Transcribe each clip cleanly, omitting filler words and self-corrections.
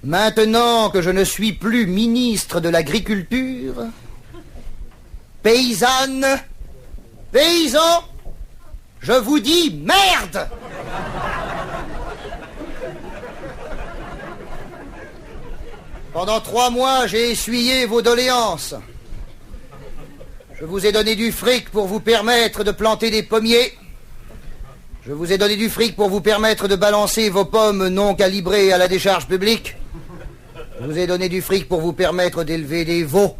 Maintenant que je ne suis plus ministre de l'Agriculture, paysannes, paysans, je vous dis merde! Pendant 3 mois, j'ai essuyé vos doléances. Je vous ai donné du fric pour vous permettre de planter des pommiers. Je vous ai donné du fric pour vous permettre de balancer vos pommes non calibrées à la décharge publique. Je vous ai donné du fric pour vous permettre d'élever des veaux.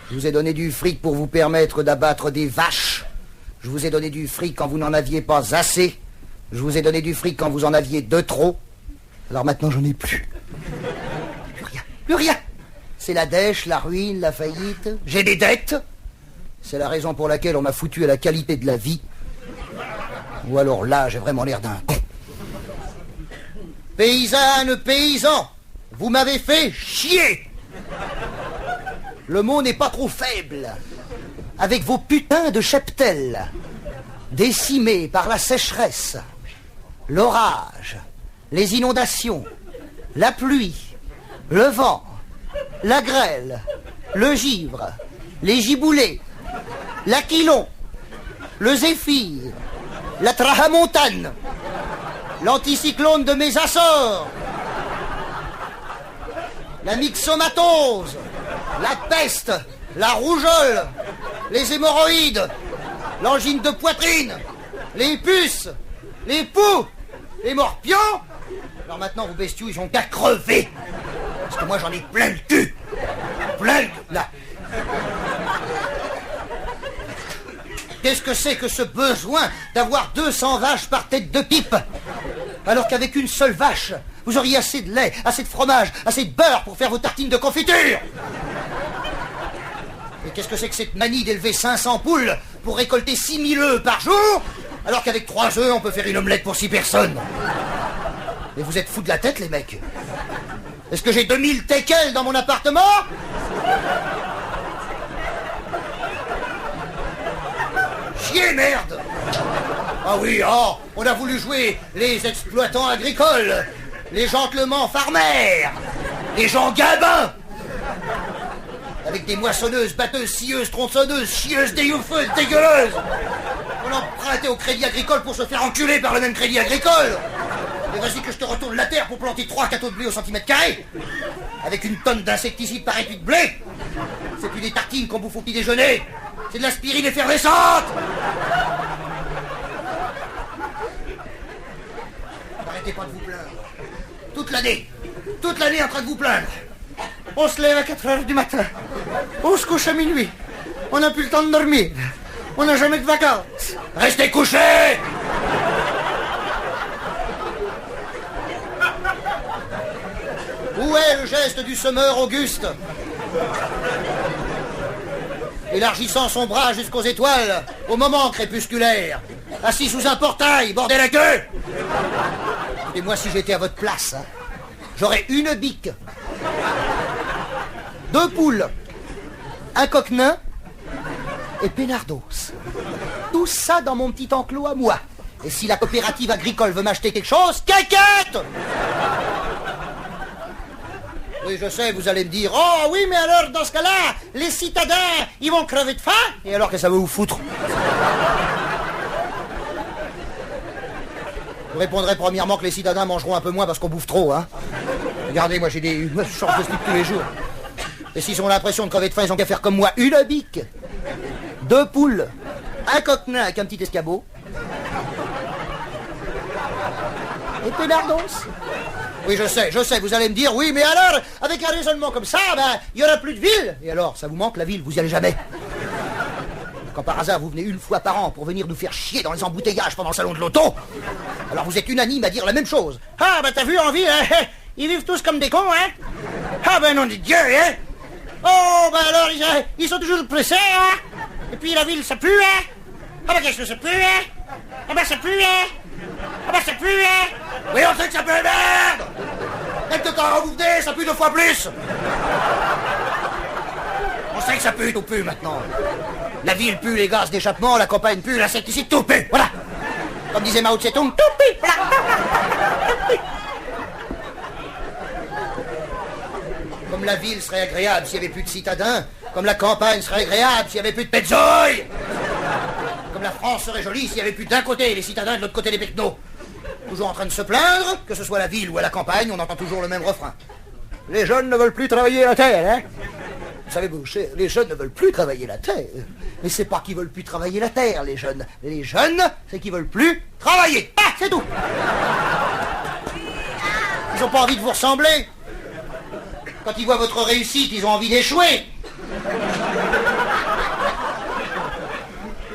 Je vous ai donné du fric pour vous permettre d'abattre des vaches. Je vous ai donné du fric quand vous n'en aviez pas assez. Je vous ai donné du fric quand vous en aviez de trop. Alors maintenant, j'en ai plus. Plus rien. C'est la dèche, la ruine, la faillite. J'ai des dettes. C'est la raison pour laquelle on m'a foutu à la qualité de la vie. Ou alors là, j'ai vraiment l'air d'un con. Paysannes, paysans, vous m'avez fait chier. Le mot n'est pas trop faible. Avec vos putains de cheptels, décimés par la sécheresse, l'orage, les inondations, la pluie, le vent, la grêle, le givre, les giboulées, l'aquilon, le zéphyr, la trahamontane, l'anticyclone de mes Açores, la myxomatose, la peste, la rougeole, les hémorroïdes, l'angine de poitrine, les puces, les poux, les morpions. Alors maintenant, vos bestiaux, ils ont qu'à crever. Parce que moi, j'en ai plein le cul. Plein le cul, là. Qu'est-ce que c'est que ce besoin d'avoir 200 vaches par tête de pipe? Alors qu'avec une seule vache, vous auriez assez de lait, assez de fromage, assez de beurre pour faire vos tartines de confiture. Et qu'est-ce que c'est que cette manie d'élever 500 poules pour récolter 6000 œufs par jour, alors qu'avec 3 œufs, on peut faire une omelette pour 6 personnes? Mais vous êtes fous de la tête, les mecs. Est-ce que j'ai 2000 teckels dans mon appartement? Chier, merde! Ah oui, oh, on a voulu jouer les exploitants agricoles, les gentlemans farmers, les gens gabins, avec des moissonneuses, batteuses, scieuses, tronçonneuses, chieuses, dégueuleuses, dégueuleuses. On empruntait au crédit agricole pour se faire enculer par le même crédit agricole. Mais vas-y que je te retourne la terre pour planter 3 cateaux de blé au centimètre carré. Avec une tonne d'insecticides par épi de blé. C'est plus des tartines qu'on bouffe au petit déjeuner. C'est de l'aspirine effervescente. Arrêtez pas de vous plaindre. Toute l'année en train de vous plaindre. On se lève à 4h du matin. On se couche à minuit. On n'a plus le temps de dormir. On n'a jamais de vacances. Restez couchés! Où est le geste du semeur Auguste? Élargissant son bras jusqu'aux étoiles, au moment crépusculaire, assis sous un portail, bordel à queue. Et moi, si j'étais à votre place, j'aurais une bique, 2 poules, un coquenin et Pénardos. Tout ça dans mon petit enclos à moi. Et si la coopérative agricole veut m'acheter quelque chose, qu'inquiète! Oui, je sais, vous allez me dire, oh oui, mais alors, dans ce cas-là, les citadins, ils vont crever de faim? Et alors, que ça veut vous foutre? Vous répondrez premièrement que les citadins mangeront un peu moins parce qu'on bouffe trop, hein. Regardez, moi, j'ai des shorts de slip tous les jours. Et s'ils ont l'impression de crever de faim, ils ont qu'à faire comme moi, une bique, 2 poules, un coquenin avec un petit escabeau, et Pénardos. Oui, je sais, vous allez me dire, oui, mais alors, avec un raisonnement comme ça, ben, il n'y aura plus de ville. Et alors, ça vous manque la ville, vous y allez jamais. Quand par hasard, vous venez une fois par an pour venir nous faire chier dans les embouteillages pendant le salon de l'auto, alors vous êtes unanime à dire la même chose. Ah, ben t'as vu en ville, hein, ils vivent tous comme des cons, hein. Ah, ben nom de Dieu, hein. Oh, ben alors, ils sont toujours pressés, hein. Et puis la ville, ça pue, hein. Ah, ben qu'est-ce que ça pue, hein. Ah, ben ça pue, hein. Ah, ben ça pue, hein. Oui, on sait que ça pue, merde. Même de temps vous venez, ça pue 2 fois plus. On sait que ça pue, tout pue maintenant. La ville pue les gaz d'échappement, la campagne pue, l'insecticide, tout pue, voilà. Comme disait Mao Tse-tung, tout pue, voilà. Comme la ville serait agréable s'il n'y avait plus de citadins, comme la campagne serait agréable s'il n'y avait plus de petzoï, comme la France serait jolie s'il n'y avait plus d'un côté les citadins et de l'autre côté les pecnos. Toujours en train de se plaindre, que ce soit la ville ou à la campagne, on entend toujours le même refrain. Les jeunes ne veulent plus travailler la terre, hein? Vous savez, les jeunes ne veulent plus travailler la terre. Mais c'est pas qu'ils veulent plus travailler la terre, les jeunes. Les jeunes, c'est qu'ils veulent plus travailler. Ah, c'est tout. Ils n'ont pas envie de vous ressembler. Quand ils voient votre réussite, ils ont envie d'échouer.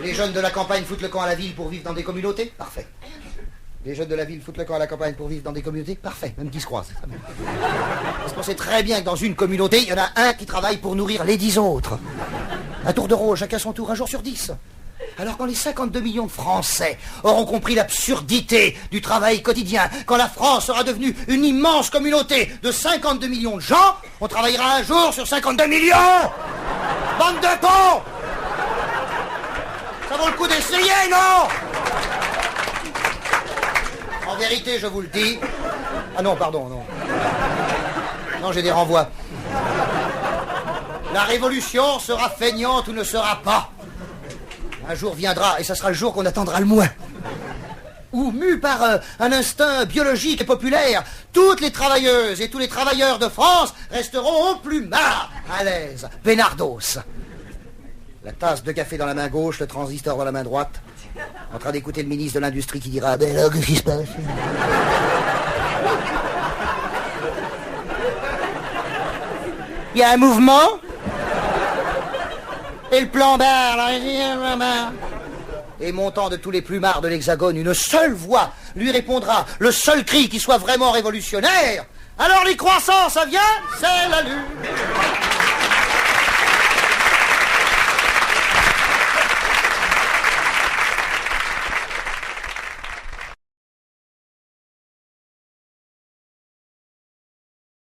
Les jeunes de la campagne foutent le camp à la ville pour vivre dans des communautés. Parfait. Les jeunes de la ville foutent le camp à la campagne pour vivre dans des communautés. Parfait, même qui se croisent. Parce qu'on sait très bien que dans une communauté, il y en a un qui travaille pour nourrir les 10 autres. À tour de rôle, chacun son tour, un jour sur 10. Alors quand les 52 millions de Français auront compris l'absurdité du travail quotidien, quand la France sera devenue une immense communauté de 52 millions de gens, on travaillera un jour sur 52 millions. Bande de cons. Ça vaut le coup d'essayer, non? En vérité, je vous le dis... Ah non, pardon, non. Non, j'ai des renvois. La révolution sera feignante ou ne sera pas. Un jour viendra, et ça sera le jour qu'on attendra le moins. Où, mus par un instinct biologique et populaire, toutes les travailleuses et tous les travailleurs de France resteront au plus marre, à l'aise, Bénardos. La tasse de café dans la main gauche, le transistor dans la main droite, en train d'écouter le ministre de l'Industrie qui dira « Ben là, qu'est-ce qui se passe ?» Il y a un mouvement. Et le plan barre, là. Et montant de tous les plumards de l'Hexagone, une seule voix lui répondra, le seul cri qui soit vraiment révolutionnaire. Alors les croissants, ça vient, c'est la lune.